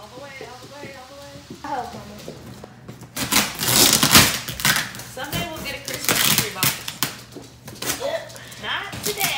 All the way, all the way, all the way. I hope, Mama. Someday we'll get a Christmas tree box. Yep. Not today.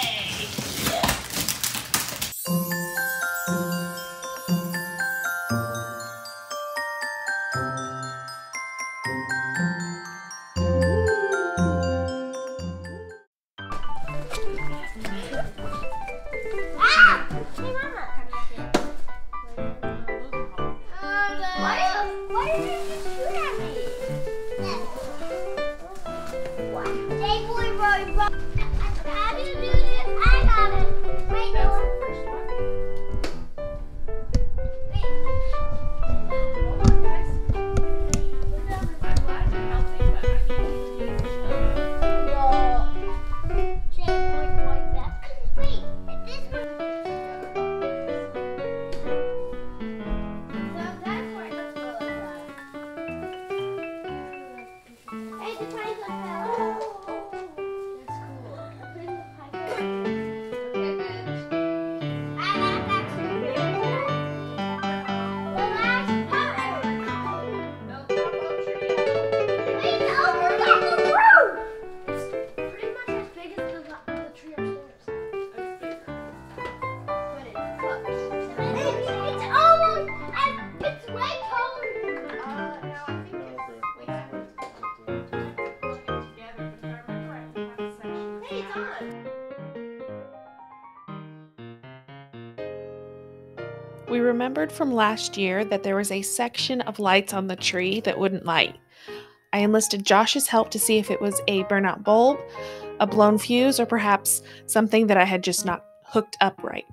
We remembered from last year that there was a section of lights on the tree that wouldn't light. I enlisted Josh's help to see if it was a burnout bulb, a blown fuse, or perhaps something that I had just not hooked up right.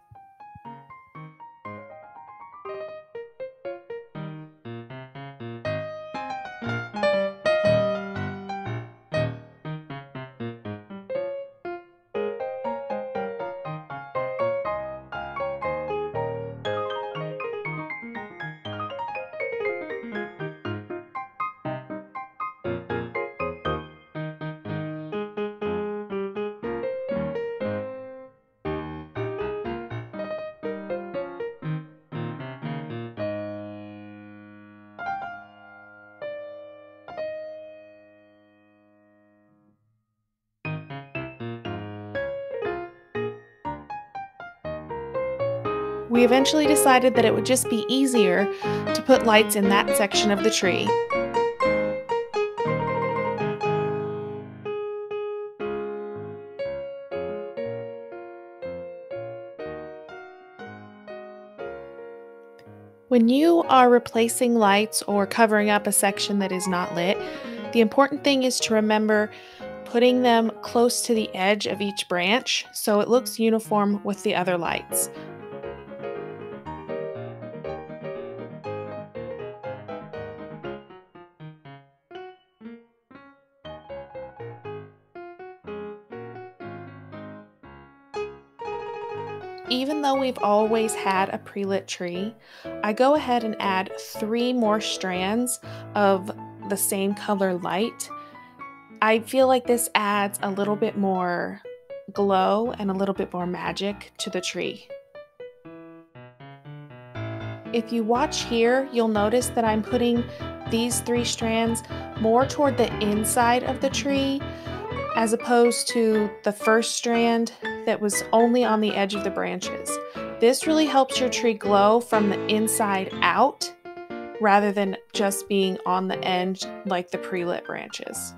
We eventually decided that it would just be easier to put lights in that section of the tree. When you are replacing lights or covering up a section that is not lit, the important thing is to remember putting them close to the edge of each branch so it looks uniform with the other lights. Even though we've always had a pre-lit tree, I go ahead and add 3 more strands of the same color light. I feel like this adds a little bit more glow and a little bit more magic to the tree. If you watch here, you'll notice that I'm putting these 3 strands more toward the inside of the tree as opposed to the first strand that was only on the edge of the branches. This really helps your tree glow from the inside out rather than just being on the end like the pre-lit branches.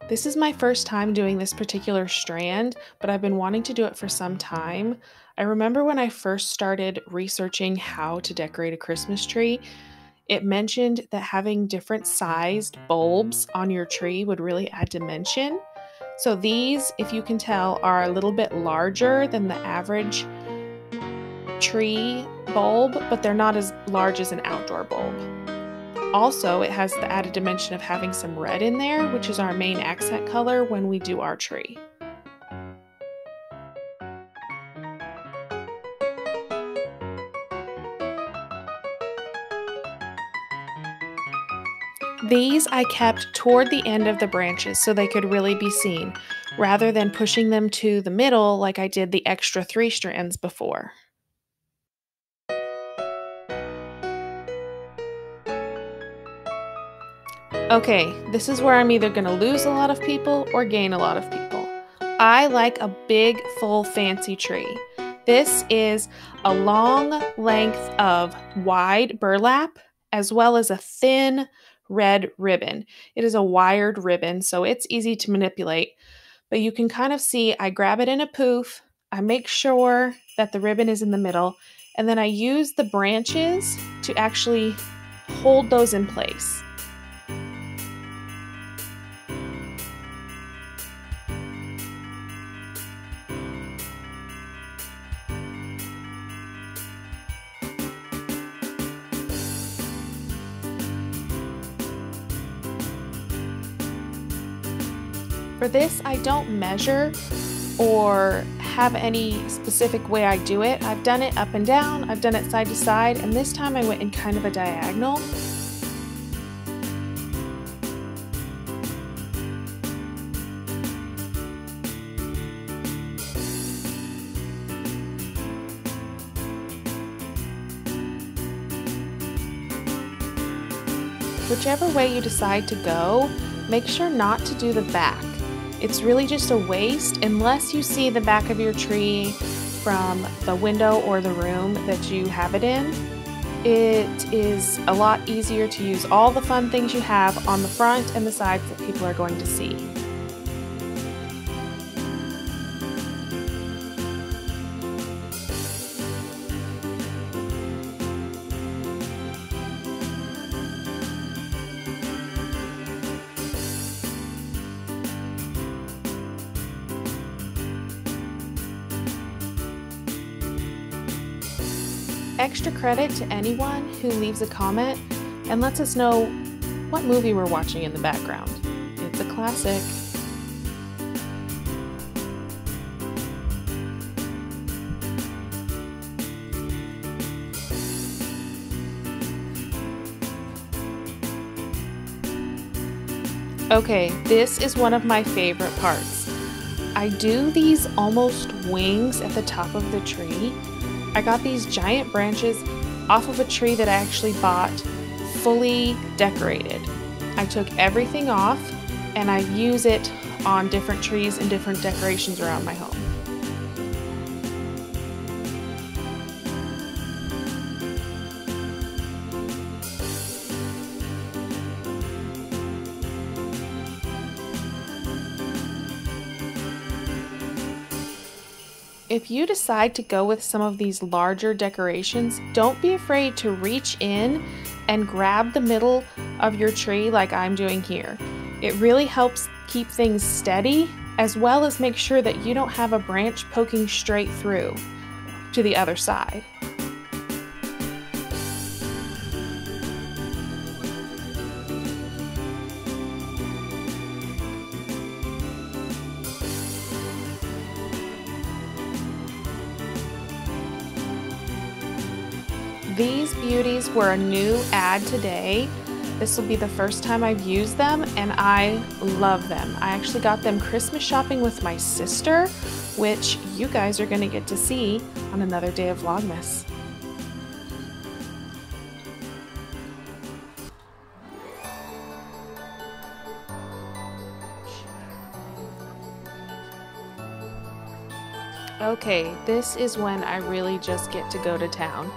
This is my first time doing this particular strand, but I've been wanting to do it for some time. I remember when I first started researching how to decorate a Christmas tree, it mentioned that having different sized bulbs on your tree would really add dimension. So these, if you can tell, are a little bit larger than the average tree bulb, but they're not as large as an outdoor bulb. Also, it has the added dimension of having some red in there, which is our main accent color when we do our tree. These I kept toward the end of the branches so they could really be seen, rather than pushing them to the middle like I did the extra 3 strands before. Okay, this is where I'm either going to lose a lot of people or gain a lot of people. I like a big, full, fancy tree. This is a long length of wide burlap as well as a thin red ribbon. It is a wired ribbon, so it's easy to manipulate, but you can kind of see I grab it in a poof, I make sure that the ribbon is in the middle, and then I use the branches to actually hold those in place. For this, I don't measure or have any specific way I do it. I've done it up and down, I've done it side to side, and this time I went in kind of a diagonal. Whichever way you decide to go, make sure not to do the back. It's really just a waste unless you see the back of your tree from the window or the room that you have it in. It is a lot easier to use all the fun things you have on the front and the sides that people are going to see. Extra credit to anyone who leaves a comment and lets us know what movie we're watching in the background. It's a classic. Okay, this is one of my favorite parts. I do these almost wings at the top of the tree. I got these giant branches off of a tree that I actually bought fully decorated. I took everything off and I use it on different trees and different decorations around my home. If you decide to go with some of these larger decorations, don't be afraid to reach in and grab the middle of your tree like I'm doing here. It really helps keep things steady, as well as make sure that you don't have a branch poking straight through to the other side. These beauties were a new add today. This will be the first time I've used them and I love them. I actually got them Christmas shopping with my sister, which you guys are going to get to see on another day of Vlogmas. Okay, this is when I really just get to go to town.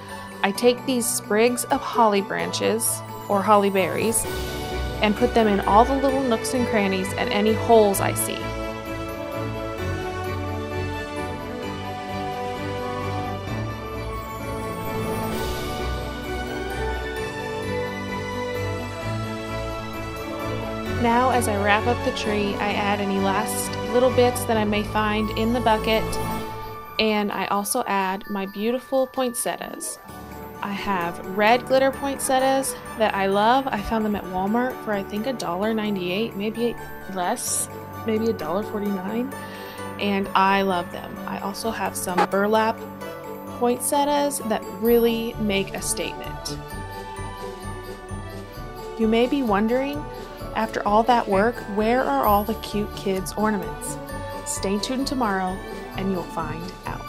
I take these sprigs of holly branches, or holly berries, and put them in all the little nooks and crannies and any holes I see. Now, as I wrap up the tree, I add any last little bits that I may find in the bucket, and I also add my beautiful poinsettias. I have red glitter poinsettias that I love. I found them at Walmart for I think $1.98, maybe less, maybe $1.49, and I love them. I also have some burlap poinsettias that really make a statement. You may be wondering, after all that work, where are all the cute kids' ornaments? Stay tuned tomorrow and you'll find out.